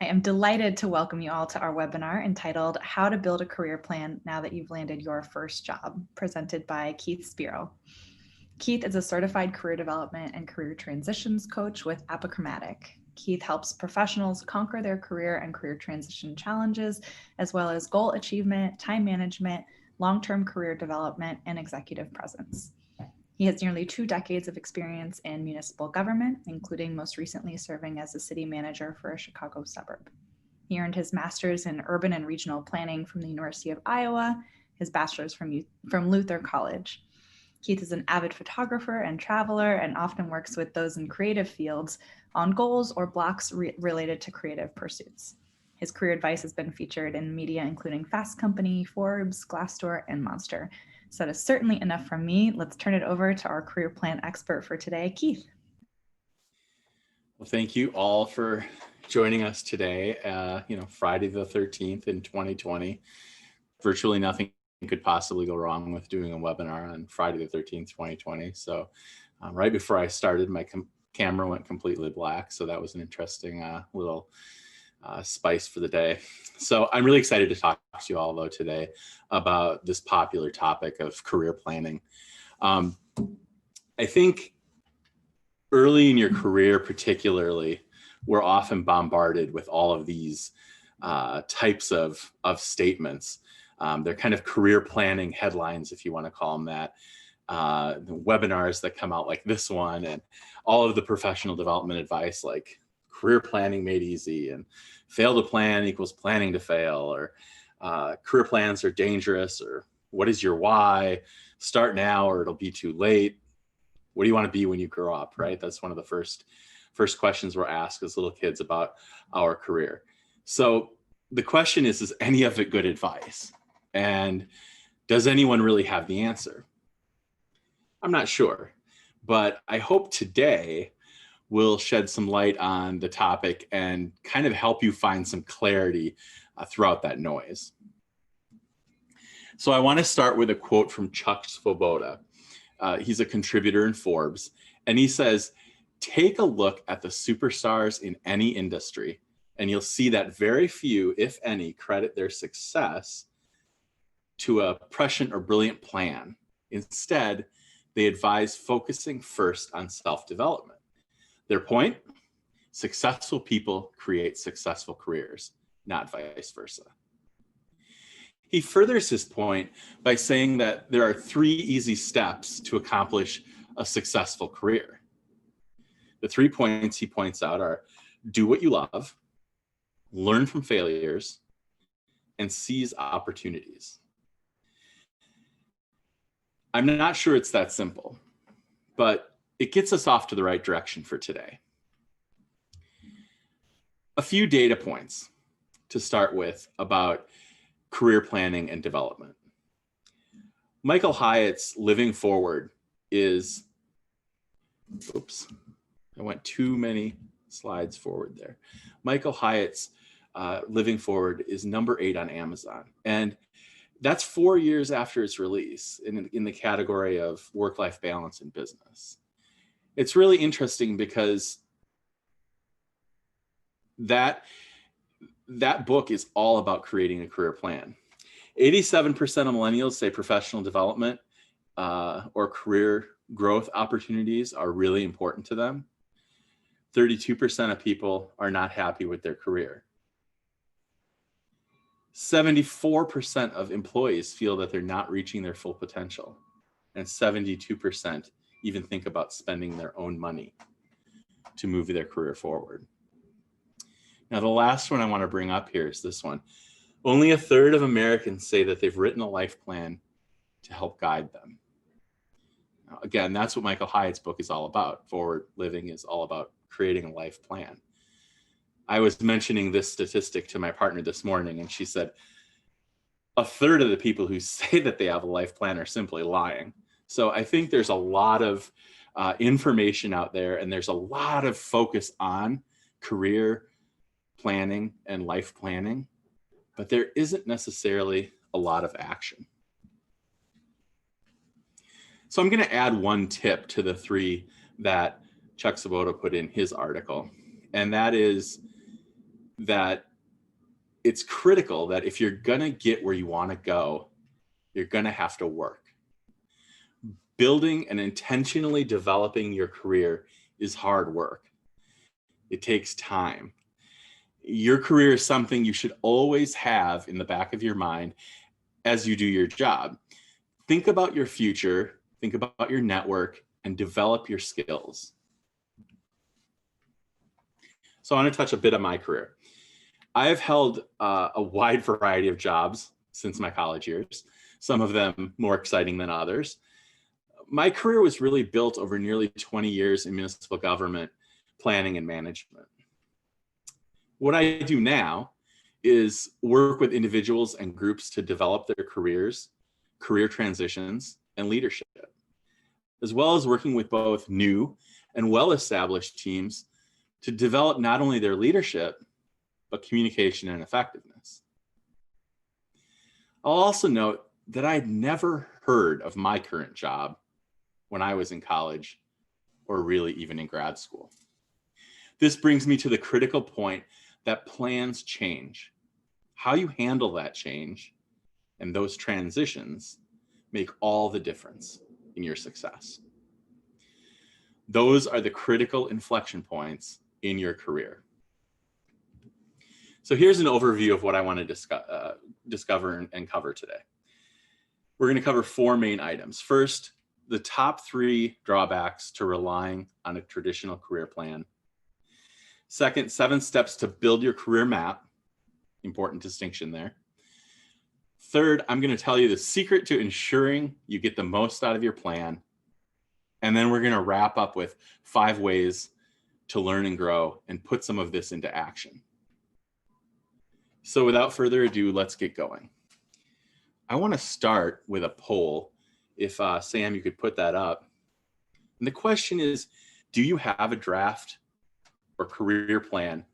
I am delighted to welcome you all to our webinar entitled How to Build a Career Plan Now That You've Landed Your First Job, presented by Keith Spiro. Keith is a certified career development and career transitions coach with Apochromatic. Keith helps professionals conquer their career and career transition challenges, as well as goal achievement, time management, long-term career development, and executive presence. He has nearly 2 decades of experience in municipal government, including most recently serving as a city manager for a Chicago suburb. He earned his master's in urban and regional planning from the University of Iowa, his bachelor's from Luther College. Keith is an avid photographer and traveler and often works with those in creative fields on goals or blocks related to creative pursuits. His career advice has been featured in media including Fast Company, Forbes, Glassdoor, and Monster. So that is certainly enough from me. Let's turn it over to our career plan expert for today, Keith. Well, thank you all for joining us today. Friday the 13th in 2020. Virtually nothing could possibly go wrong with doing a webinar on Friday the 13th, 2020. So right before I started, my camera went completely black. So that was an interesting little spice for the day. So I'm really excited to talk to you all though today about this popular topic of career planning. I think early in your career particularly, we're often bombarded with all of these types of statements. They're kind of career planning headlines, if you want to call them that. The webinars that come out like this one and all of the professional development advice like career planning made easy and fail to plan equals planning to fail, or career plans are dangerous, or what is your why? Start now or it'll be too late. What do you want to be when you grow up, right? That's one of the first questions we're asked as little kids about our career. So the question is any of it good advice? And does anyone really have the answer? I'm not sure, but I hope today will shed some light on the topic and kind of help you find some clarity throughout that noise. So I want to start with a quote from Chuck Svoboda. He's a contributor in Forbes, and he says, "Take a look at the superstars in any industry, and you'll see that very few, if any, credit their success to a prescient or brilliant plan. Instead, they advise focusing first on self-development. Their point? Successful people create successful careers, not vice versa." He furthers his point by saying that there are 3 easy steps to accomplish a successful career. The 3 points he points out are do what you love, learn from failures, and seize opportunities. I'm not sure it's that simple, but it gets us off to the right direction for today. A few data points to start with about career planning and development. Michael Hyatt's Living Forward is, oops, I went too many slides forward there. Michael Hyatt's Living Forward is number 8 on Amazon. And that's 4 years after its release in the category of work-life balance in business. It's really interesting because that book is all about creating a career plan. 87% of millennials say professional development or career growth opportunities are really important to them. 32% of people are not happy with their career. 74% of employees feel that they're not reaching their full potential, and 72% even think about spending their own money to move their career forward. Now, the last one I want to bring up here is this one. Only 1/3 of Americans say that they've written a life plan to help guide them. Now, again, that's what Michael Hyatt's book is all about. Forward Living is all about creating a life plan. I was mentioning this statistic to my partner this morning, and she said, 1/3 of the people who say that they have a life plan are simply lying. So I think there's a lot of information out there, and there's a lot of focus on career planning and life planning, but there isn't necessarily a lot of action. So I'm going to add one tip to the 3 that Chuck Svoboda put in his article, and that is that it's critical that if you're going to get where you want to go, you're going to have to work. Building and intentionally developing your career is hard work. It takes time. Your career is something you should always have in the back of your mind as you do your job. Think about your future, think about your network, and develop your skills. So I want to touch a bit on my career. I have held a wide variety of jobs since my college years, some of them more exciting than others. My career was really built over nearly 20 years in municipal government, planning and management. What I do now is work with individuals and groups to develop their careers, career transitions, and leadership, as well as working with both new and well-established teams to develop not only their leadership, but communication and effectiveness. I'll also note that I'd never heard of my current job when I was in college or really even in grad school. This brings me to the critical point that plans change. How you handle that change and those transitions make all the difference in your success. Those are the critical inflection points in your career. So here's an overview of what I want to discover and cover today. We're going to cover 4 main items. First, the top 3 drawbacks to relying on a traditional career plan. Second, 7 steps to build your career map. Important distinction there. Third, I'm going to tell you the secret to ensuring you get the most out of your plan. And then we're going to wrap up with 5 ways to learn and grow and put some of this into action. So without further ado, let's get going. I want to start with a poll. If Sam, you could put that up. And the question is, do you have a draft or career plan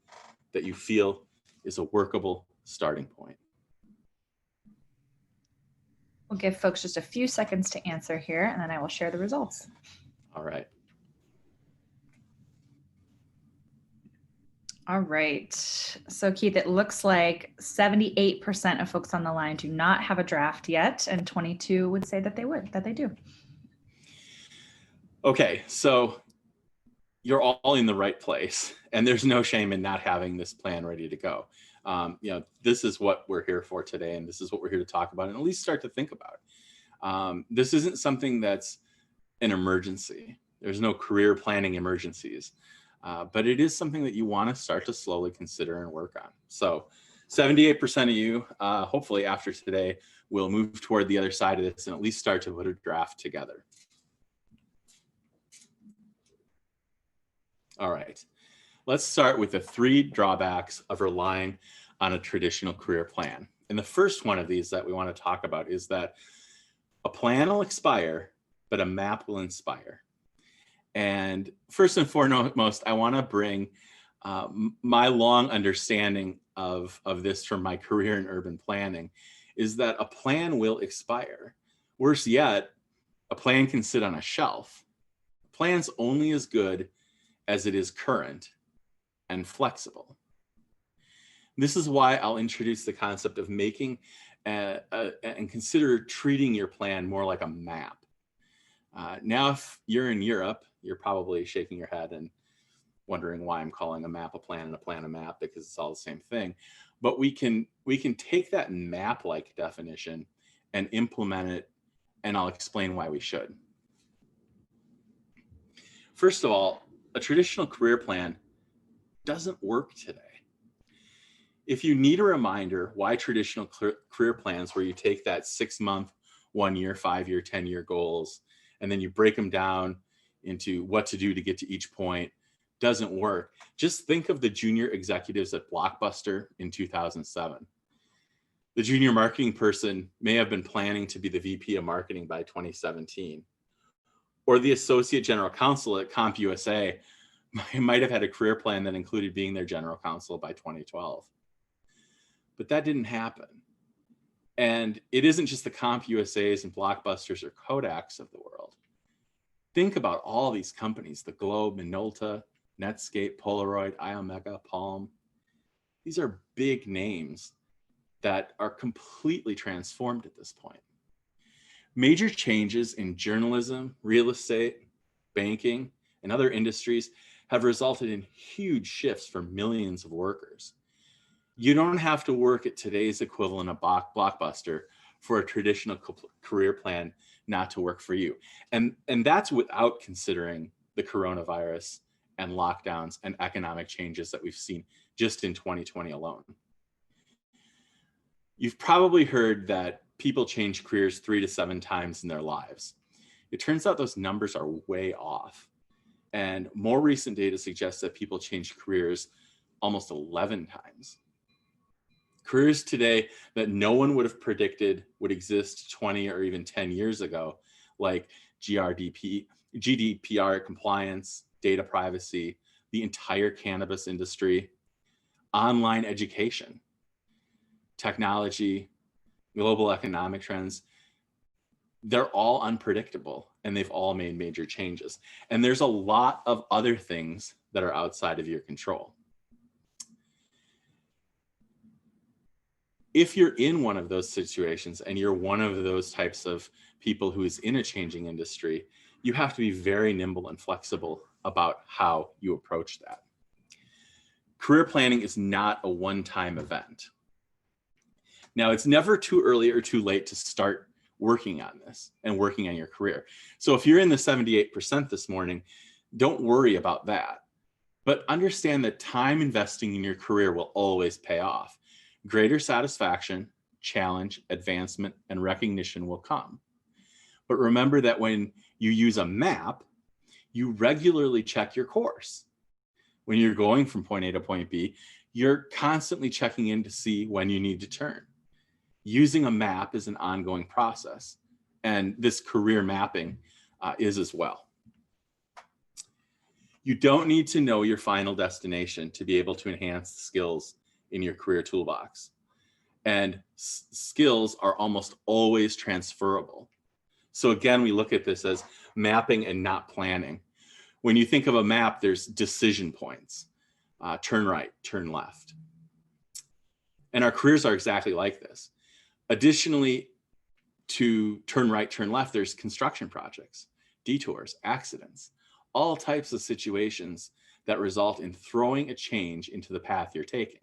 that you feel is a workable starting point? We'll give folks just a few seconds to answer here, and then I will share the results. All right. All right. So Keith, it looks like 78% of folks on the line do not have a draft yet, and 22 would say that they do. Okay, so you're all in the right place, and there's no shame in not having this plan ready to go. This is what we're here for today, and this is what we're here to talk about, and at least start to think about. This isn't something that's an emergency. There's no career planning emergencies, but it is something that you want to start to slowly consider and work on. So 78% of you, hopefully after today, will move toward the other side of this and at least start to put a draft together. All right, let's start with the 3 drawbacks of relying on a traditional career plan. And the first one of these that we want to talk about is that a plan will expire, but a map will inspire. And first and foremost, I want to bring my long understanding of this from my career in urban planning is that a plan will expire. Worse yet, a plan can sit on a shelf. A plan's only as good as it is current and flexible. This is why I'll introduce the concept of making and consider treating your plan more like a map. Now, if you're in Europe, you're probably shaking your head and wondering why I'm calling a map a plan and a plan a map, because it's all the same thing. But we can take that map-like definition and implement it, and I'll explain why we should. First of all, a traditional career plan doesn't work today. If you need a reminder why traditional career plans, where you take that 6-month, 1-year, 5-year, 10-year goals, and then you break them down into what to do to get to each point, doesn't work, just think of the junior executives at Blockbuster in 2007. The junior marketing person may have been planning to be the VP of marketing by 2017. Or the associate general counsel at CompUSA might have had a career plan that included being their general counsel by 2012. But that didn't happen. And it isn't just the CompUSAs and Blockbusters or Kodaks of the world. Think about all these companies, the Globe, Minolta, Netscape, Polaroid, Iomega, Palm. These are big names that are completely transformed at this point. Major changes in journalism, real estate, banking, and other industries have resulted in huge shifts for millions of workers. You don't have to work at today's equivalent of Blockbuster for a traditional career plan not to work for you. And that's without considering the coronavirus and lockdowns and economic changes that we've seen just in 2020 alone. You've probably heard that people change careers 3 to 7 times in their lives. It turns out those numbers are way off. And more recent data suggests that people change careers almost 11 times. Careers today that no one would have predicted would exist 20 or even 10 years ago, like GDPR compliance, data privacy, the entire cannabis industry, online education, technology, global economic trends, they're all unpredictable and they've all made major changes. And there's a lot of other things that are outside of your control. If you're in one of those situations and you're one of those types of people who is in a changing industry, you have to be very nimble and flexible about how you approach that. Career planning is not a one-time event. Now, it's never too early or too late to start working on this and working on your career. So if you're in the 78% this morning, don't worry about that. But understand that time investing in your career will always pay off. Greater satisfaction, challenge, advancement, and recognition will come. But remember that when you use a map, you regularly check your course. When you're going from point A to point B, you're constantly checking in to see when you need to turn. Using a map is an ongoing process, and this career mapping is as well. You don't need to know your final destination to be able to enhance the skills in your career toolbox. And skills are almost always transferable. So again, we look at this as mapping and not planning. When you think of a map, there's decision points, turn right, turn left. And our careers are exactly like this. Additionally, to turn right, turn left, there's construction projects, detours, accidents, all types of situations that result in throwing a change into the path you're taking.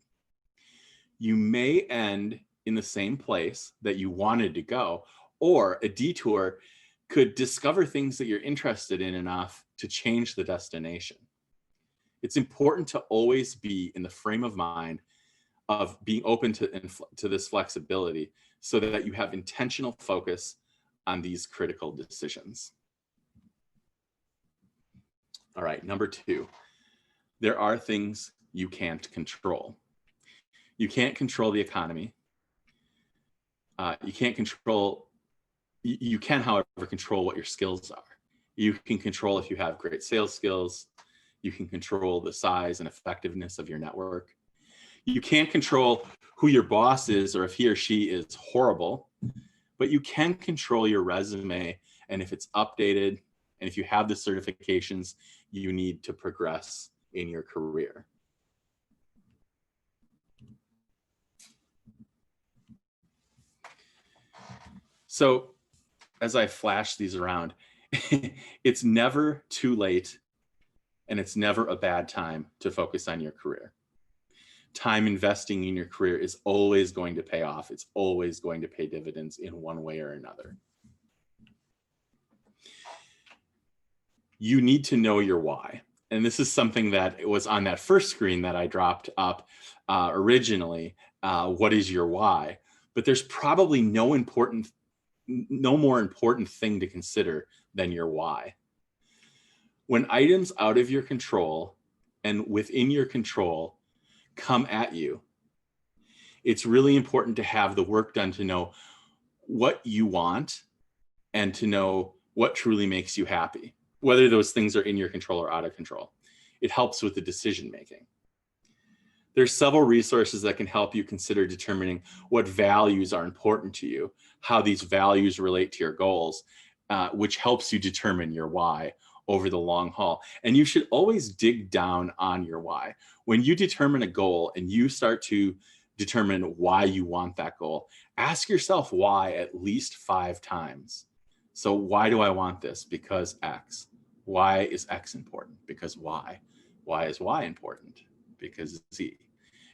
You may end in the same place that you wanted to go, or a detour could discover things that you're interested in enough to change the destination. It's important to always be in the frame of mind of being open to this flexibility so that you have intentional focus on these critical decisions. All right, number 2, there are things you can't control. You can't control the economy. You can, however, control what your skills are. You can control if you have great sales skills. You can control the size and effectiveness of your network. You can't control who your boss is or if he or she is horrible, but you can control your resume and if it's updated and if you have the certifications you need to progress in your career. So as I flash these around, it's never too late and it's never a bad time to focus on your career. Time investing in your career is always going to pay off. It's always going to pay dividends in one way or another. You need to know your why. And this is something that was on that first screen that I dropped up originally. What is your why? But there's probably no more important thing to consider than your why. When items out of your control and within your control come at you, it's really important to have the work done to know what you want and to know what truly makes you happy, whether those things are in your control or out of control. It helps with the decision making. There's several resources that can help you consider determining what values are important to you, how these values relate to your goals, which helps you determine your why over the long haul. And you should always dig down on your why. When you determine a goal and you start to determine why you want that goal, ask yourself why at least 5 times. So why do I want this? Because X. Why is X important? Because Y. Why is Y important? Because Z.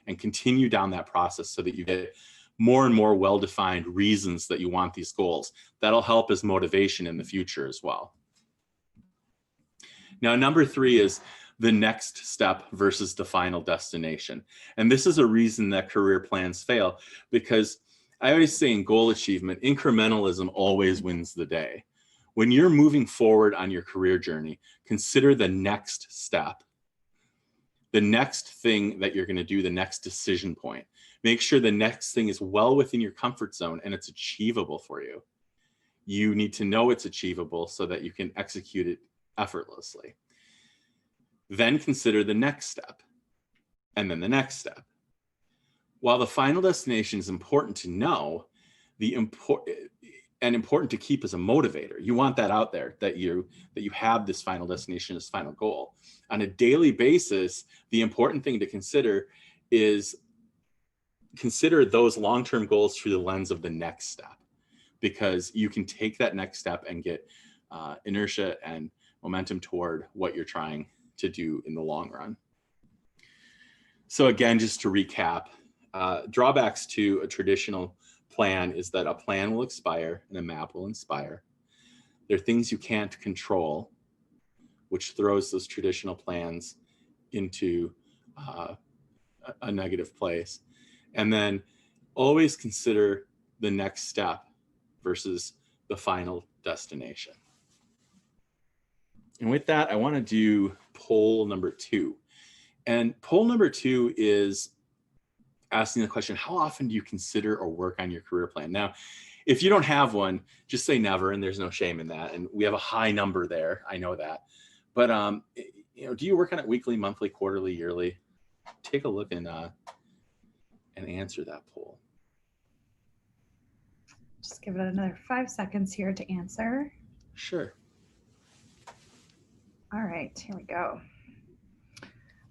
And continue down that process so that you get more and more well-defined reasons that you want these goals. That'll help as motivation in the future as well. Now, number 3 is the next step versus the final destination. And this is a reason that career plans fail, because I always say in goal achievement, incrementalism always wins the day. When you're moving forward on your career journey, consider the next step, the next thing that you're going to do, the next decision point. Make sure the next thing is well within your comfort zone and it's achievable for you. You need to know it's achievable so that you can execute it effortlessly. Then consider the next step, and then the next step. While the final destination is important to know, important to keep as a motivator. You want that out there, that you have this final destination, this final goal. On a daily basis, the important thing to consider is consider those long-term goals through the lens of the next step, because you can take that next step and get inertia and momentum toward what you're trying to do in the long run. So again, just to recap, drawbacks to a traditional plan is that a plan will expire and a map will inspire. There are things you can't control, which throws those traditional plans into a negative place. And then always consider the next step versus the final destination. And with that, I want to do poll number 2. And poll number 2 is asking the question, how often do you consider or work on your career plan? Now, if you don't have one, just say never, and there's no shame in that. And we have a high number there, I know that. But do you work on it weekly, monthly, quarterly, yearly? Take a look and answer that poll. Just give it another 5 seconds here to answer. Sure. All right, here we go.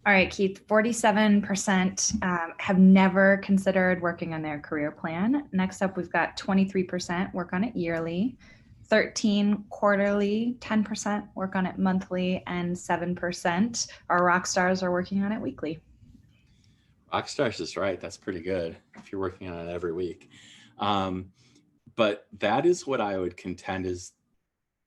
All right, Keith, 47% have never considered working on their career plan. Next up, we've got 23% work on it yearly, 13% quarterly, 10% work on it monthly, and 7% our rock stars are working on it weekly. Rock stars is right. That's pretty good if you're working on it every week. But that is what I would contend is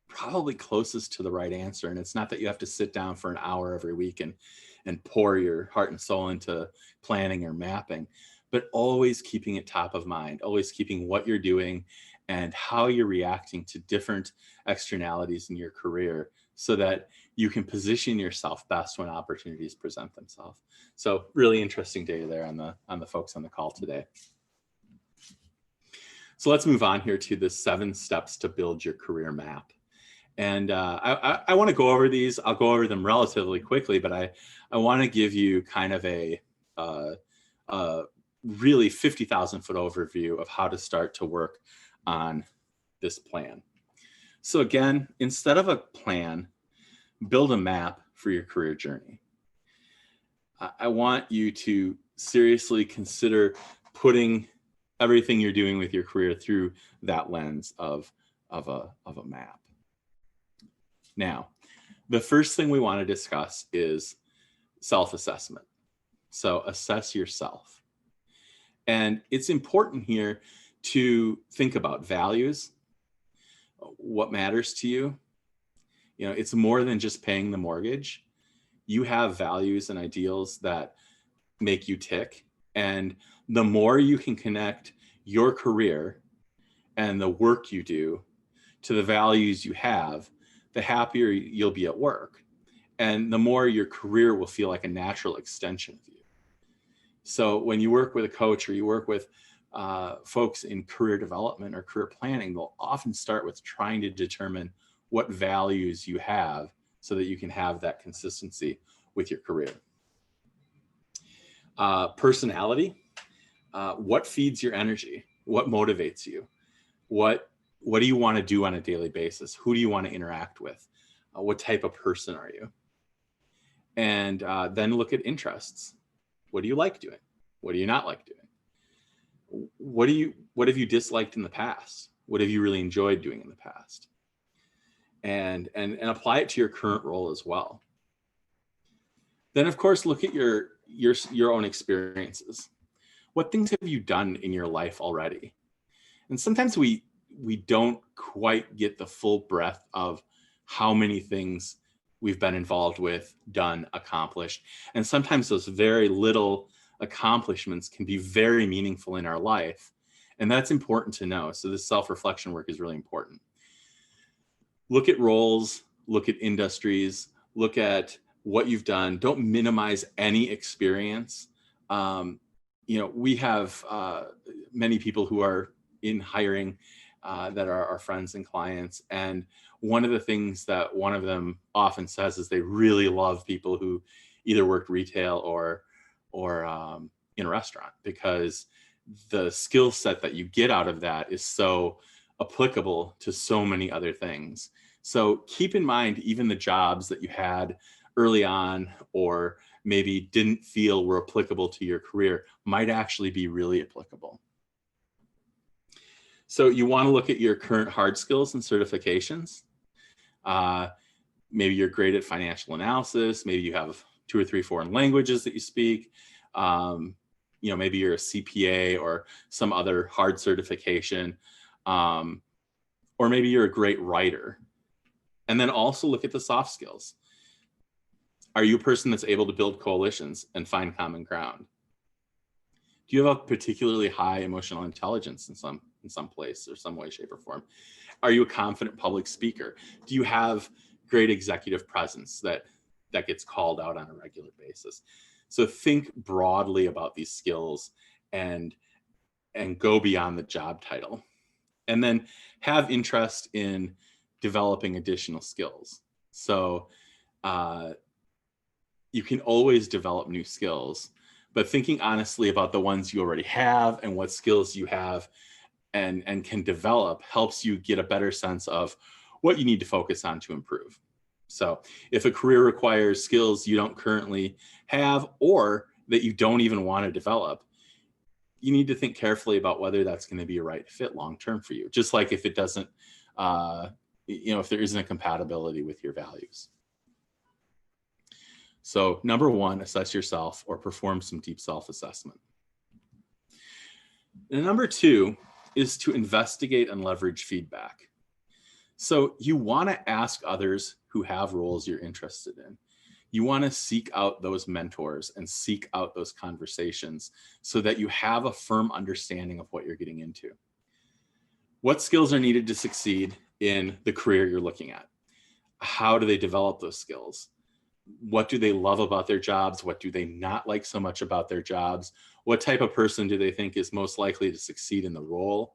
probably closest to the right answer. And it's not that you have to sit down for an hour every week and pour your heart and soul into planning or mapping, but always keeping it top of mind, always keeping what you're doing and how you're reacting to different externalities in your career so that you can position yourself best when opportunities present themselves. So really interesting data there on the folks on the call today. So let's move on here to the 7 steps to build your career map. And I want to go over these. I'll go over them relatively quickly, but I want to give you kind of a really 50,000 foot overview of how to start to work on this plan. So again, instead of a plan, build a map for your career journey. I want you to seriously consider putting everything you're doing with your career through that lens of a map. Now, the first thing we want to discuss is self-assessment. So assess yourself. And it's important here to think about values, what matters to you. You know, it's more than just paying the mortgage. You have values and ideals that make you tick. And the more you can connect your career and the work you do to the values you have, the happier you'll be at work. And the more your career will feel like a natural extension of you. So when you work with a coach or you work with folks in career development or career planning, they'll often start with trying to determine what values you have so that you can have that consistency with your career. Personality, what feeds your energy? What motivates you? What do you want to do on a daily basis? Who do you want to interact with? What type of person are you? And then look at interests. What do you like doing? What do you not like doing? What have you disliked in the past? What have you really enjoyed doing in the past? And apply it to your current role as well. Then, of course, look at your own experiences. What things have you done in your life already? And sometimes we don't quite get the full breadth of how many things we've been involved with, done, accomplished. And sometimes those very little accomplishments can be very meaningful in our life. And that's important to know. So this self-reflection work is really important. Look at roles, look at industries, look at what you've done. Don't minimize any experience. We have many people who are in hiring that are our friends and clients. And one of the things that one of them often says is they really love people who either worked retail or in a restaurant, because the skill set that you get out of that is so applicable to so many other things. So keep in mind, even the jobs that you had early on or maybe didn't feel were applicable to your career might actually be really applicable. So you want to look at your current hard skills and certifications. Maybe you're great at financial analysis. Maybe you have 2 or 3 foreign languages that you speak. Maybe you're a CPA or some other hard certification. Or maybe you're a great writer. And then also look at the soft skills. Are you a person that's able to build coalitions and find common ground? Do you have a particularly high emotional intelligence in some place or some way, shape, or form? Are you a confident public speaker? Do you have great executive presence that gets called out on a regular basis? So think broadly about these skills and go beyond the job title. And then have interest in developing additional skills. So you can always develop new skills, but thinking honestly about the ones you already have and what skills you have and can develop helps you get a better sense of what you need to focus on to improve. So if a career requires skills you don't currently have or that you don't even want to develop, you need to think carefully about whether that's going to be a right fit long-term for you. Just like if it doesn't, if there isn't a compatibility with your values. So number 1, assess yourself or perform some deep self-assessment. And number 2 is to investigate and leverage feedback. So you want to ask others who have roles you're interested in. You want to seek out those mentors and seek out those conversations so that you have a firm understanding of what you're getting into. What skills are needed to succeed in the career you're looking at? How do they develop those skills? What do they love about their jobs? What do they not like so much about their jobs? What type of person do they think is most likely to succeed in the role?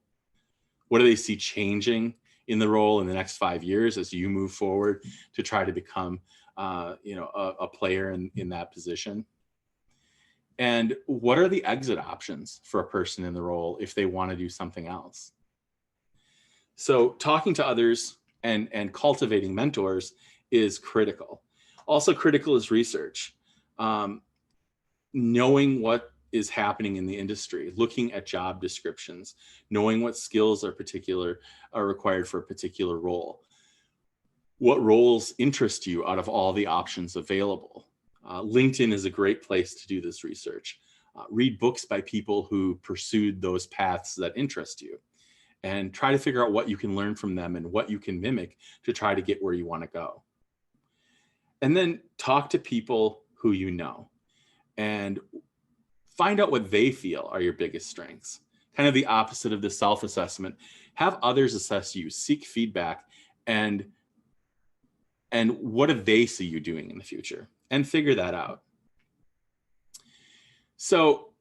What do they see changing in the role in the next 5 years as you move forward to try to become a player in that position? And what are the exit options for a person in the role if they want to do something else? So talking to others and cultivating mentors is critical. Also critical is research. Knowing what is happening in the industry, looking at job descriptions, knowing what skills are required for a particular role. What roles interest you out of all the options available? LinkedIn is a great place to do this research. Read books by people who pursued those paths that interest you, and try to figure out what you can learn from them and what you can mimic to try to get where you want to go. And then talk to people who you know and find out what they feel are your biggest strengths. Kind of the opposite of the self-assessment. Have others assess you, seek feedback, and what do they see you doing in the future, and figure that out. So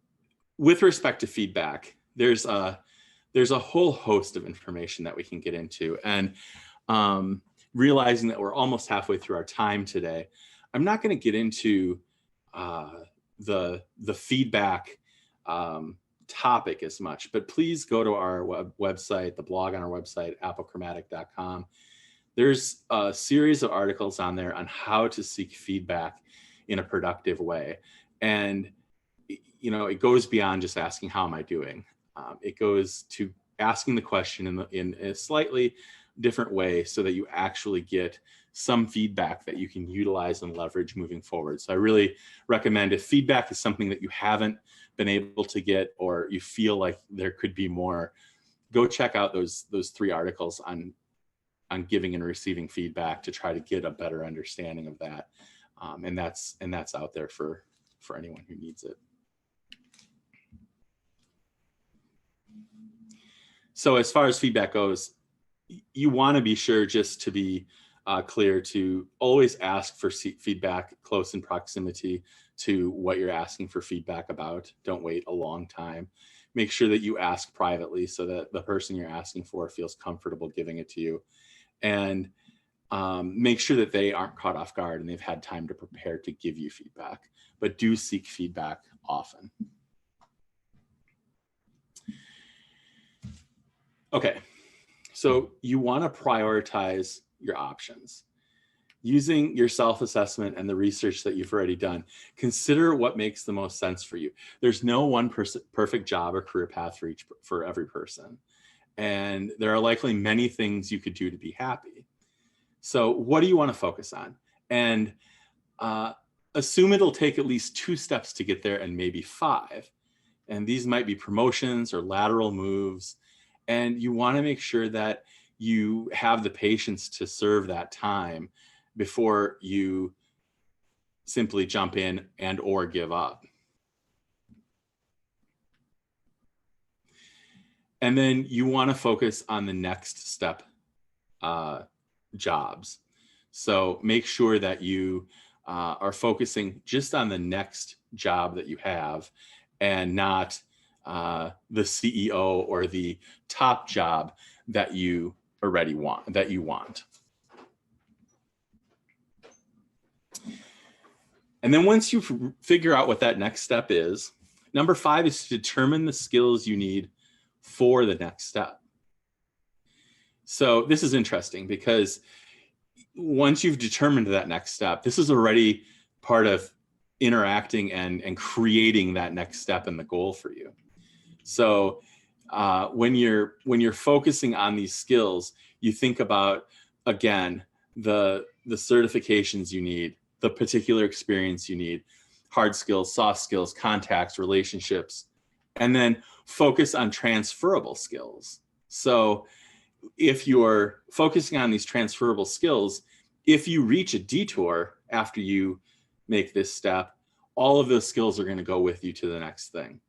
with respect to feedback, there's a whole host of information that we can get into. And realizing that we're almost halfway through our time today, I'm not going to get into the feedback topic as much, but please go to our website, the blog on our website, applecromatic.com. There's a series of articles on there on how to seek feedback in a productive way. And, it goes beyond just asking, how am I doing? It goes to asking the question in a slightly different way so that you actually get some feedback that you can utilize and leverage moving forward. So I really recommend, if feedback is something that you haven't been able to get, or you feel like there could be more, go check out those 3 articles on giving and receiving feedback to try to get a better understanding of that. And that's out there for anyone who needs it. So as far as feedback goes, you want to be sure, just to be clear, to always ask for feedback close in proximity to what you're asking for feedback about. Don't wait a long time. Make sure that you ask privately so that the person you're asking for feels comfortable giving it to you. And make sure that they aren't caught off guard and they've had time to prepare to give you feedback, but do seek feedback often. Okay, so you want to prioritize your options. Using your self-assessment and the research that you've already done, consider what makes the most sense for you. There's no one perfect job or career path for every person. And there are likely many things you could do to be happy. So what do you want to focus on? And assume it'll take at least 2 steps to get there, and maybe 5. And these might be promotions or lateral moves. And you want to make sure that you have the patience to serve that time before you simply jump in and or give up. And then you want to focus on the next step jobs. So make sure that you are focusing just on the next job that you have, and not the CEO or the top job that you already want. And then once you figure out what that next step is, number 5 is to determine the skills you need for the next step. So this is interesting, because once you've determined that next step, this is already part of interacting and creating that next step and the goal for you. So when you're focusing on these skills, you think about, again, the certifications you need, the particular experience you need, hard skills, soft skills, contacts, relationships, and then focus on transferable skills. So if you're focusing on these transferable skills, if you reach a detour after you make this step, all of those skills are going to go with you to the next thing.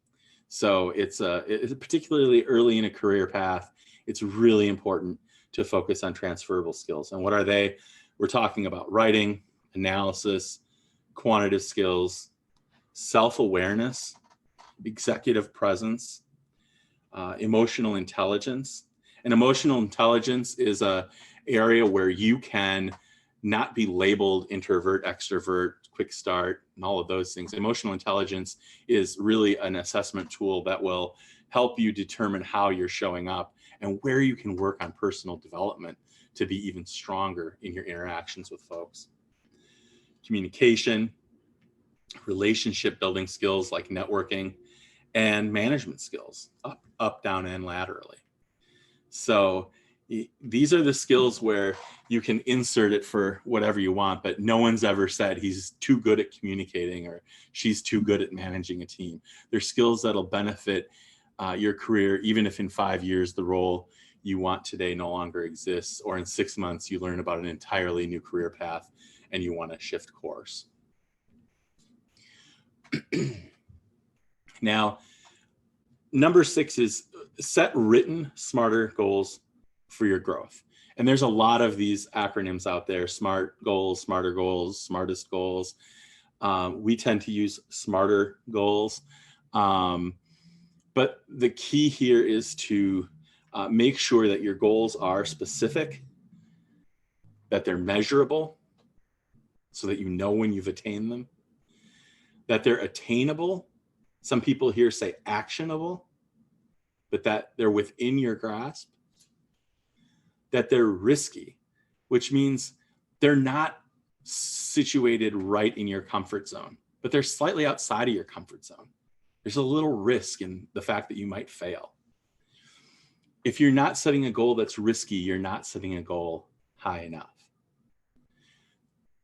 So it's particularly early in a career path, it's really important to focus on transferable skills. And what are they? We're talking about writing, analysis, quantitative skills, self-awareness, executive presence, emotional intelligence. And emotional intelligence is an area where you can not be labeled introvert, extrovert, quick start, and all of those things. Emotional intelligence is really an assessment tool that will help you determine how you're showing up and where you can work on personal development to be even stronger in your interactions with folks. Communication, relationship building skills like networking, and management skills, up, down, and laterally. So these are the skills where you can insert it for whatever you want, but no one's ever said he's too good at communicating or she's too good at managing a team. They're skills that'll benefit your career, even if in 5 years the role you want today no longer exists, or in 6 months you learn about an entirely new career path and you want to shift course. Now, number 6 is set written, smarter goals for your growth. And there's a lot of these acronyms out there: SMART goals, smarter goals, smartest goals. We tend to use smarter goals. But the key here is to make sure that your goals are specific, that they're measurable so that you know when you've attained them, that they're attainable. Some people here say actionable, but that they're within your grasp, that they're risky, which means they're not situated right in your comfort zone, but they're slightly outside of your comfort zone. There's a little risk in the fact that you might fail. If you're not setting a goal that's risky, you're not setting a goal high enough.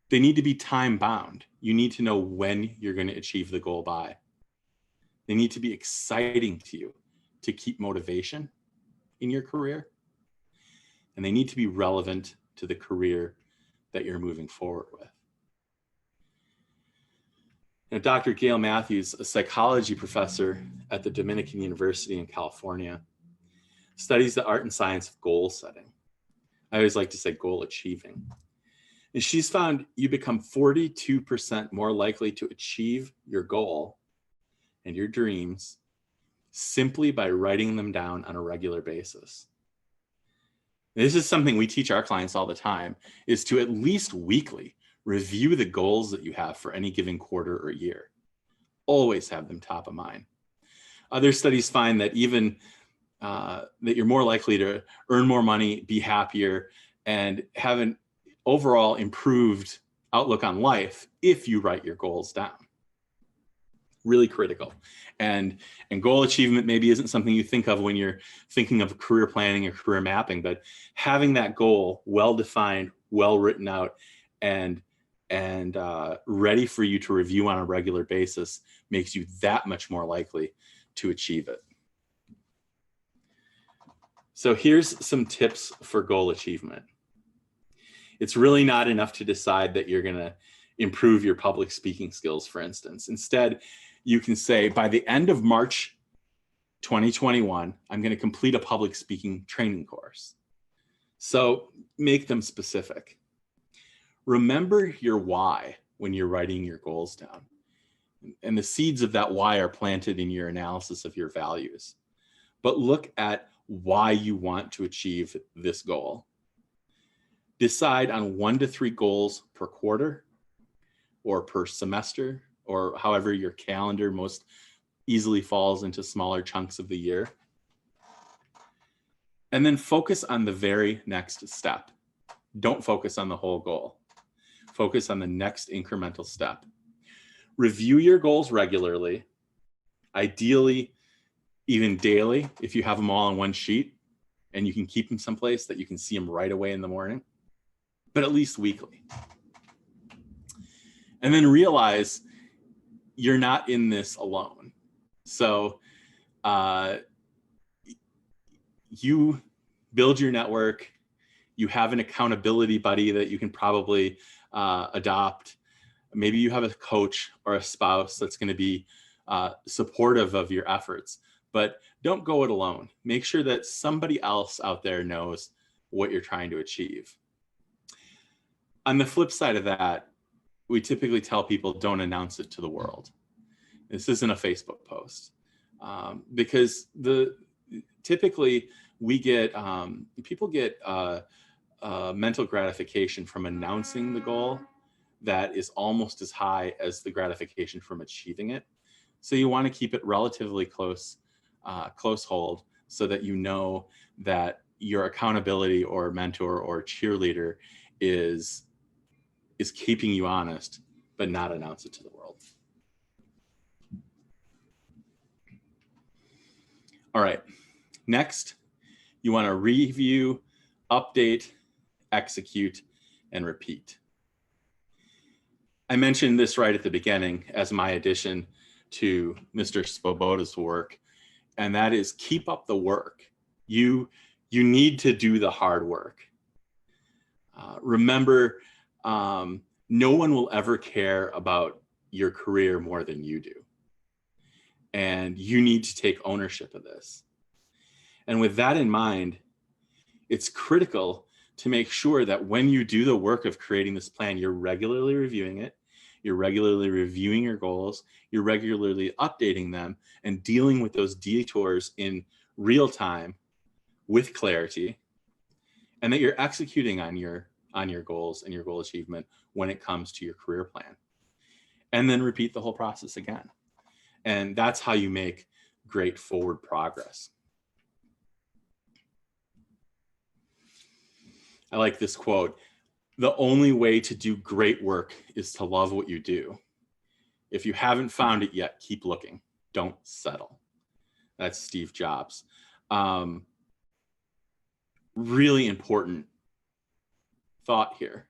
They need to be time bound. You need to know when you're going to achieve the goal by. They need to be exciting to you to keep motivation in your career. And they need to be relevant to the career that you're moving forward with. Now, Dr. Gail Matthews, a psychology professor at the Dominican University in California, studies the art and science of goal setting. I always like to say goal achieving. And she's found you become 42% more likely to achieve your goal and your dreams simply by writing them down on a regular basis. This is something we teach our clients all the time, is to at least weekly review the goals that you have for any given quarter or year. Always have them top of mind. Other studies find that even that you're more likely to earn more money, be happier, and have an overall improved outlook on life if you write your goals down. Really critical. And goal achievement maybe isn't something you think of when you're thinking of career planning or career mapping, but having that goal well-defined, well written out, and ready for you to review on a regular basis makes you that much more likely to achieve it. So here's some tips for goal achievement. It's really not enough to decide that you're going to improve your public speaking skills, for instance. Instead, you can say, by the end of March 2021, I'm going to complete a public speaking training course. So make them specific. Remember your why when you're writing your goals down. And the seeds of that why are planted in your analysis of your values. But look at why you want to achieve this goal. Decide on 1 to 3 goals per quarter or per semester, or however your calendar most easily falls into smaller chunks of the year. And then focus on the very next step. Don't focus on the whole goal. Focus on the next incremental step. Review your goals regularly, ideally even daily if you have them all on one sheet and you can keep them someplace that you can see them right away in the morning, but at least weekly. And then realize you're not in this alone. So you build your network, you have an accountability buddy that you can probably adopt. Maybe you have a coach or a spouse that's going to be supportive of your efforts, but don't go it alone. Make sure that somebody else out there knows what you're trying to achieve. On the flip side of that, we typically tell people don't announce it to the world. This isn't a Facebook post because typically we get people get mental gratification from announcing the goal that is almost as high as the gratification from achieving it. So you want to keep it relatively close hold so that you know that your accountability or mentor or cheerleader is keeping you honest, but not announce it to the world. All right, next, you want to review, update, execute, and repeat. I mentioned this right at the beginning as my addition to Mr. Svoboda's work, and that is keep up the work. You need to do the hard work. Remember, no one will ever care about your career more than you do. And you need to take ownership of this. And with that in mind, it's critical to make sure that when you do the work of creating this plan, you're regularly reviewing it, you're regularly reviewing your goals, you're regularly updating them and dealing with those detours in real time with clarity, and that you're executing on your goals and your goal achievement when it comes to your career plan. And then repeat the whole process again. And that's how you make great forward progress. I like this quote. The only way to do great work is to love what you do. If you haven't found it yet, keep looking. Don't settle. That's Steve Jobs. Really important thought here.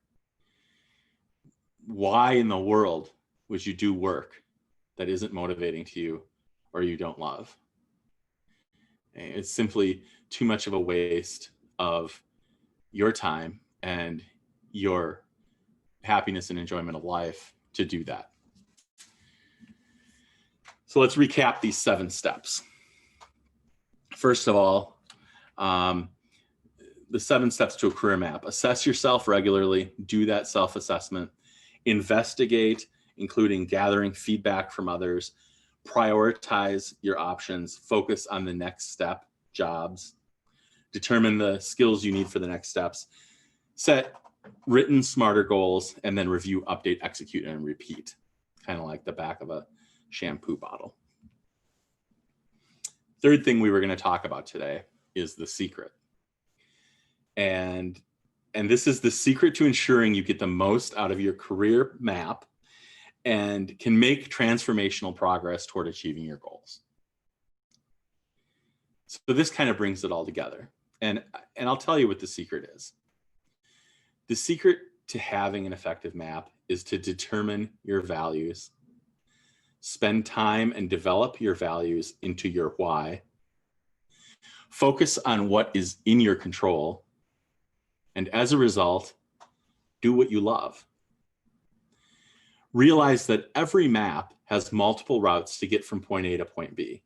Why in the world would you do work that isn't motivating to you or you don't love? It's simply too much of a waste of your time and your happiness and enjoyment of life to do that. So let's recap these 7 steps. First of all, the 7 steps to a career map. Assess yourself regularly, do that self-assessment, investigate, including gathering feedback from others, prioritize your options, focus on the next step, jobs, determine the skills you need for the next steps, set written smarter goals, and then review, update, execute, and repeat, kind of like the back of a shampoo bottle. Third thing we were going to talk about today is the secret. And this is the secret to ensuring you get the most out of your career map and can make transformational progress toward achieving your goals. So this kind of brings it all together. And I'll tell you what the secret is. The secret to having an effective map is to determine your values, spend time and develop your values into your why, focus on what is in your control, and as a result, do what you love. Realize that every map has multiple routes to get from point A to point B.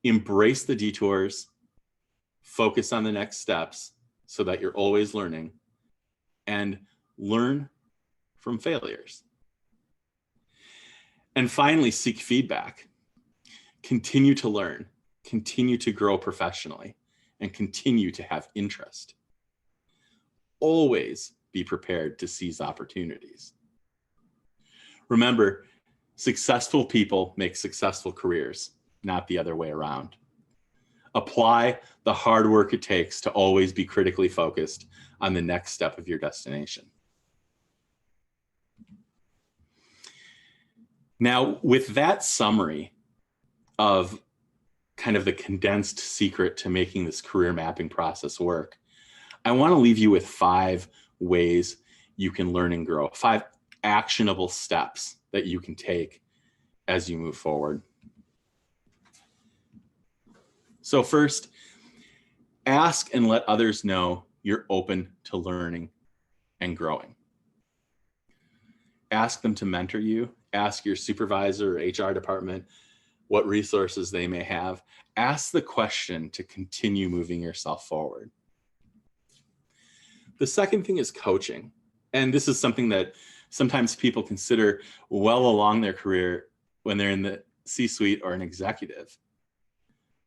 Embrace the detours, focus on the next steps so that you're always learning, and learn from failures. And finally, seek feedback. Continue to learn, continue to grow professionally, and continue to have interest. Always be prepared to seize opportunities. Remember, successful people make successful careers, not the other way around. Apply the hard work it takes to always be critically focused on the next step of your destination. Now, with that summary of kind of the condensed secret to making this career mapping process work, I want to leave you with 5 ways you can learn and grow, 5 actionable steps that you can take as you move forward. So first, ask and let others know you're open to learning and growing. Ask them to mentor you. Ask your supervisor or HR department what resources they may have. Ask the question to continue moving yourself forward. The second thing is coaching. And this is something that sometimes people consider well along their career when they're in the C-suite or an executive.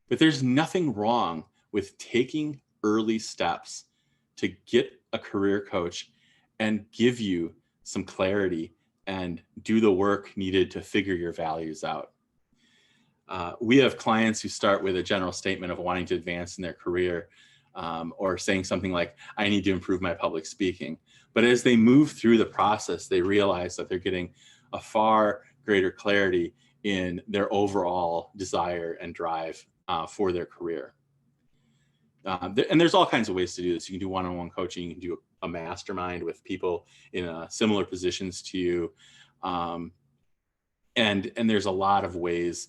But there's nothing wrong with taking early steps to get a career coach and give you some clarity and do the work needed to figure your values out. We have clients who start with a general statement of wanting to advance in their career, or saying something like, I need to improve my public speaking. But as they move through the process, they realize that they're getting a far greater clarity in their overall desire and drive for their career. And there's all kinds of ways to do this. You can do one-on-one coaching, you can do a mastermind with people in similar positions to you. And there's a lot of ways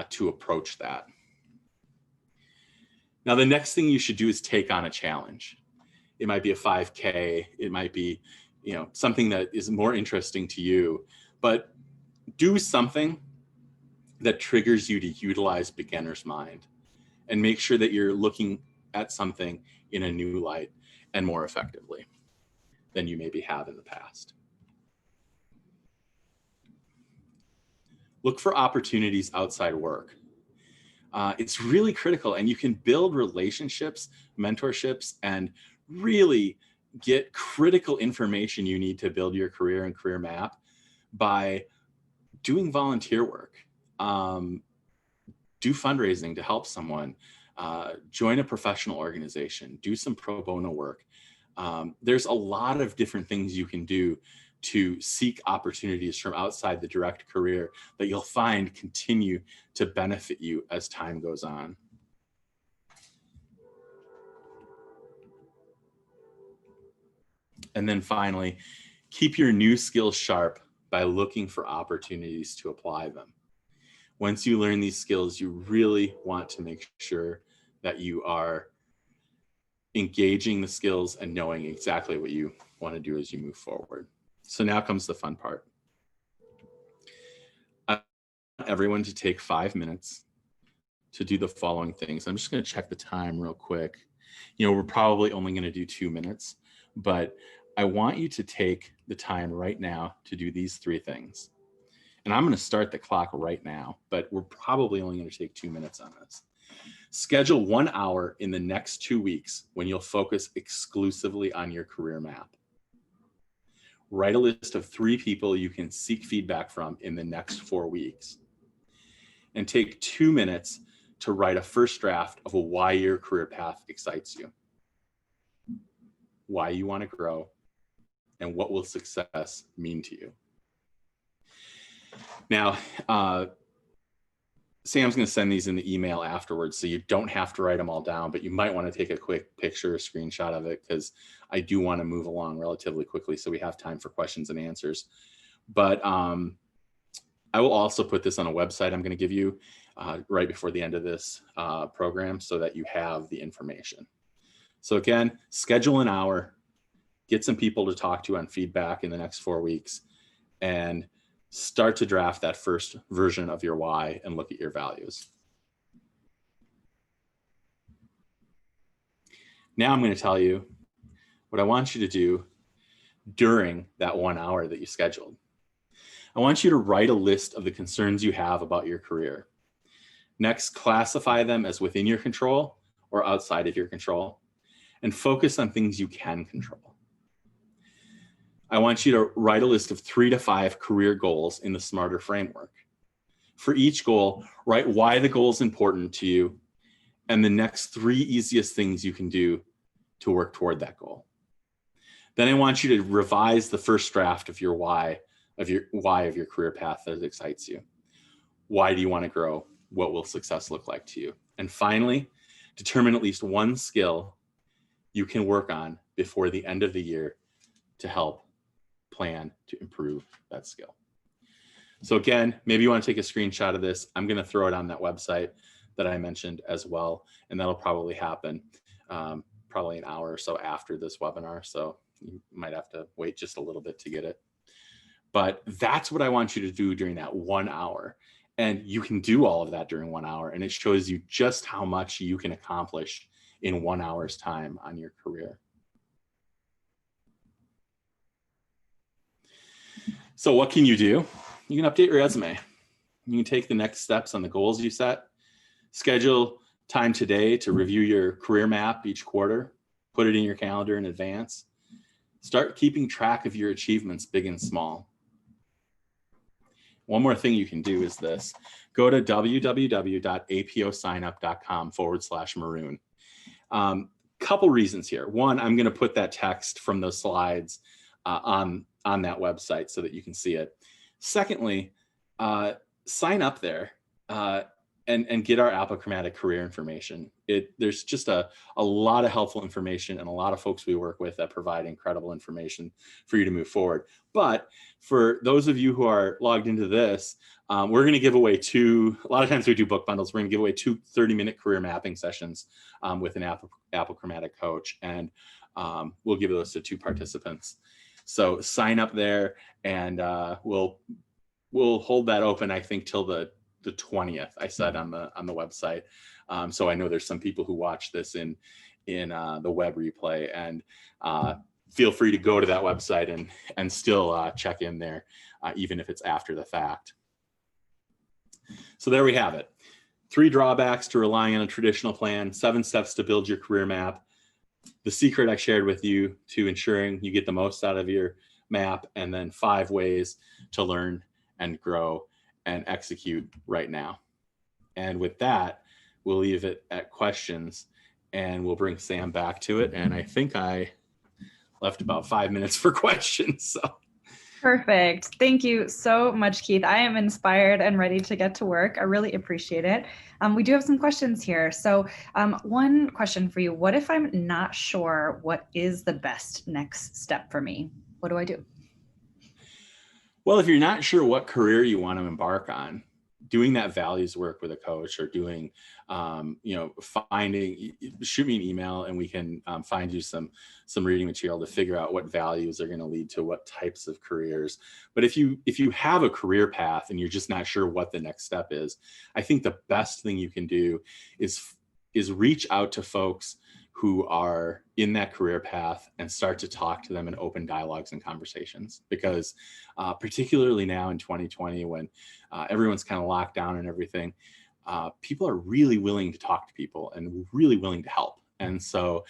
to approach that. Now, the next thing you should do is take on a challenge. It might be a 5K. It might be, something that is more interesting to you, but do something that triggers you to utilize beginner's mind and make sure that you're looking at something in a new light and more effectively than you maybe have in the past. Look for opportunities outside work. It's really critical, and you can build relationships, mentorships, and really get critical information you need to build your career and career map by doing volunteer work. Do fundraising to help someone, join a professional organization, do some pro bono work. There's a lot of different things you can do to seek opportunities from outside the direct career that you'll find continue to benefit you as time goes on. And then finally, keep your new skills sharp by looking for opportunities to apply them. Once you learn these skills, you really want to make sure that you are engaging the skills and knowing exactly what you want to do as you move forward. So now comes the fun part. I want everyone to take 5 minutes to do the following things. I'm just going to check the time real quick. We're probably only going to do 2 minutes, but I want you to take the time right now to do these 3 things. And I'm going to start the clock right now, but we're probably only going to take 2 minutes on this. Schedule 1 hour in the next 2 weeks when you'll focus exclusively on your career map. Write a list of 3 people you can seek feedback from in the next 4 weeks. And take 2 minutes to write a first draft of why your career path excites you, why you want to grow, and what will success mean to you. Now, Sam's going to send these in the email afterwards, so you don't have to write them all down, but you might want to take a quick picture or screenshot of it, because I do want to move along relatively quickly so we have time for questions and answers. But I will also put this on a website I'm going to give you right before the end of this program so that you have the information. So again, schedule an hour, get some people to talk to on feedback in the next 4 weeks, and start to draft that first version of your why and look at your values. Now I'm going to tell you what I want you to do during that 1 hour that you scheduled. I want you to write a list of the concerns you have about your career. Next, classify them as within your control or outside of your control, and focus on things you can control. I want you to write a list of 3 to 5 career goals in the SMARTER framework. For each goal, write why the goal is important to you and the next 3 easiest things you can do to work toward that goal. Then I want you to revise the first draft of your why of your career path that excites you. Why do you want to grow? What will success look like to you? And finally, determine at least 1 skill you can work on before the end of the year to help plan to improve that skill. So again, maybe you want to take a screenshot of this. I'm going to throw it on that website that I mentioned as well, and that'll probably happen probably an hour or so after this webinar. So you might have to wait just a little bit to get it. But that's what I want you to do during that 1 hour. And you can do all of that during 1 hour, and it shows you just how much you can accomplish in 1 hour's time on your career. So what can you do? You can update your resume. You can take the next steps on the goals you set. Schedule time today to review your career map each quarter. Put it in your calendar in advance. Start keeping track of your achievements, big and small. One more thing you can do is this. Go to www.aposignup.com/maroon. Couple reasons here. One, I'm going to put that text from those slides on that website so that you can see it. Secondly, sign up there and get our apochromatic career information. There's just a lot of helpful information and a lot of folks we work with that provide incredible information for you to move forward. But for those of you who are logged into this, we're going to give away a lot of times we do book bundles. We're going to give away 2 30-minute career mapping sessions with an apochromatic coach, and we'll give those to 2 participants. So sign up there, and we'll hold that open, I think, till the 20th. I said on the website. So I know there's some people who watch this in the web replay, and feel free to go to that website and still check in there, even if it's after the fact. So there we have it. 3 drawbacks to relying on a traditional plan, 7 steps to build your career map, the secret I shared with you to ensuring you get the most out of your map, and then 5 ways to learn and grow and execute right now. And with that, we'll leave it at questions, and we'll bring Sam back to it. And I think I left about 5 minutes for questions. So. Perfect. Thank you so much, Keith. I am inspired and ready to get to work. I really appreciate it. We do have some questions here. So one question for you. What if I'm not sure what is the best next step for me? What do I do? Well, if you're not sure what career you want to embark on, doing that values work with a coach, or doing, shoot me an email and we can find you some reading material to figure out what values are going to lead to what types of careers. But if you have a career path and you're just not sure what the next step is, I think the best thing you can do is reach out to folks who are in that career path and start to talk to them in open dialogues and conversations. Because particularly now in 2020, when everyone's kind of locked down and everything, people are really willing to talk to people and really willing to help. And so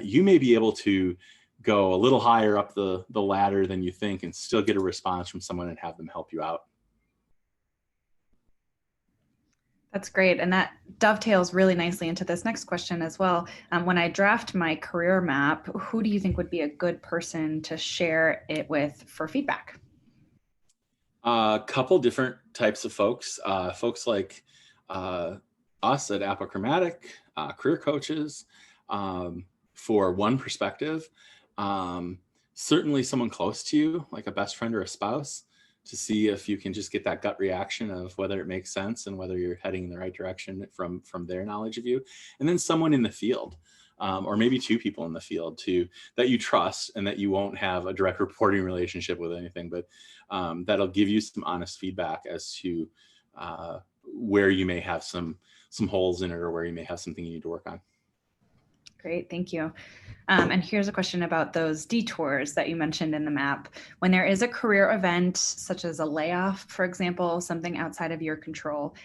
you may be able to go a little higher up the ladder than you think and still get a response from someone and have them help you out. That's great. And that dovetails really nicely into this next question as well. When I draft my career map, who do you think would be a good person to share it with for feedback? A couple different types of folks, folks like us at Apochromatic, career coaches, for one perspective, certainly someone close to you, like a best friend or a spouse, to see if you can just get that gut reaction of whether it makes sense and whether you're heading in the right direction from their knowledge of you. And then someone in the field, or maybe two people in the field that you trust and that you won't have a direct reporting relationship with anything, but that'll give you some honest feedback as to where you may have some holes in it, or where you may have something you need to work on. Great, thank you. And here's a question about those detours that you mentioned in the map. When there is a career event, such as a layoff, for example, something outside of your control,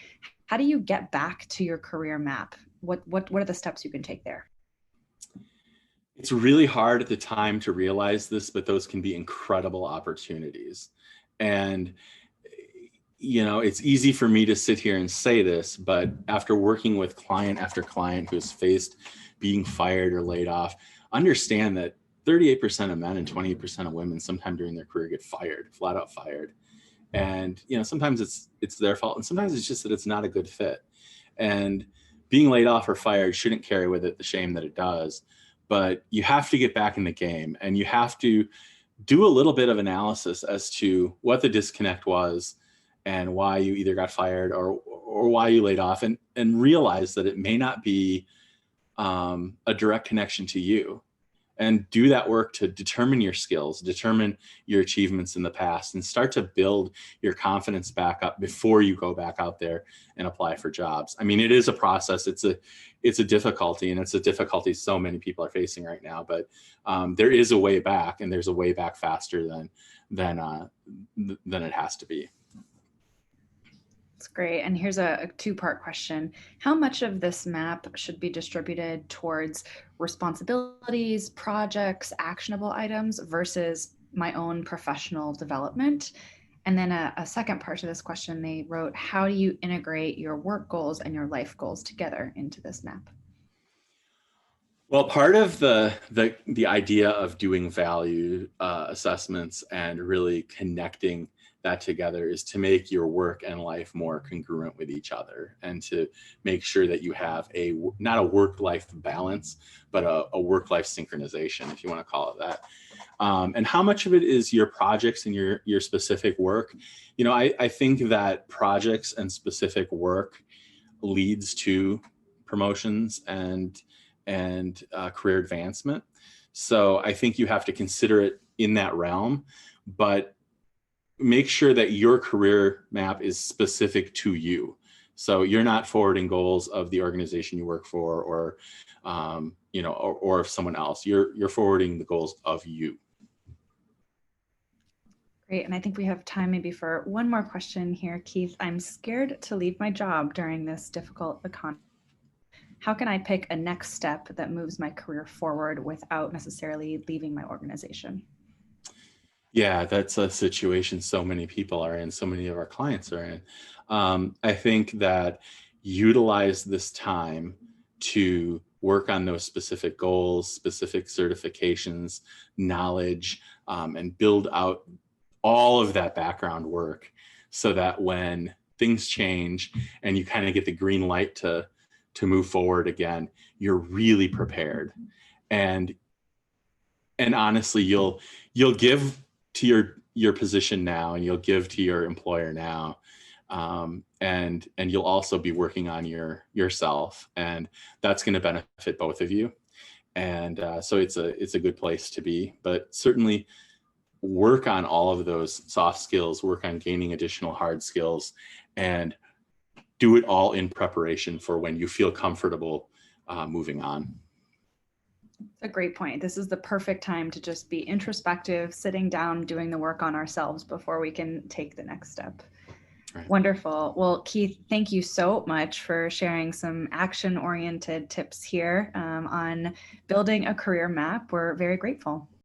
how do you get back to your career map? What are the steps you can take there? It's really hard at the time to realize this, but those can be incredible opportunities. And it's easy for me to sit here and say this, but after working with client after client who's faced being fired or laid off, understand that 38% of men and 28% of women sometime during their career get fired, flat out fired. And, sometimes it's their fault. And sometimes it's just that it's not a good fit. And being laid off or fired shouldn't carry with it the shame that it does. But you have to get back in the game, and you have to do a little bit of analysis as to what the disconnect was and why you either got fired or why you laid off, and realize that it may not be a direct connection to you, and do that work to determine your skills, determine your achievements in the past, and start to build your confidence back up before you go back out there and apply for jobs. I mean, it is a process. It's a difficulty, and it's a difficulty so many people are facing right now, but there is a way back, and there's a way back faster than it has to be. That's great. And here's a two-part question. How much of this map should be distributed towards responsibilities, projects, actionable items versus my own professional development? And then a second part to this question, they wrote, how do you integrate your work goals and your life goals together into this map? Well, part of the idea of doing value assessments and really connecting that together is to make your work and life more congruent with each other, and to make sure that you have not a work-life balance, but a work-life synchronization, if you want to call it that. And how much of it is your projects and your specific work? I think that projects and specific work leads to promotions and career advancement. So I think you have to consider it in that realm, but make sure that your career map is specific to you. So you're not forwarding goals of the organization you work for, or of someone else. You're forwarding the goals of you. Great. And I think we have time maybe for one more question here, Keith. I'm scared to leave my job during this difficult economy. How can I pick a next step that moves my career forward without necessarily leaving my organization? Yeah, that's a situation so many people are in, so many of our clients are in. I think that utilize this time to work on those specific goals, specific certifications, knowledge, and build out all of that background work so that when things change and you kind of get the green light to move forward again, you're really prepared. And honestly, you'll give to your position now, and you'll give to your employer now, and you'll also be working on yourself, and that's going to benefit both of you. And so it's a good place to be. But certainly work on all of those soft skills, work on gaining additional hard skills, and do it all in preparation for when you feel comfortable moving on. A great point. This is the perfect time to just be introspective, sitting down, doing the work on ourselves before we can take the next step. Right. Wonderful. Well, Keith, thank you so much for sharing some action-oriented tips here on building a career map. We're very grateful.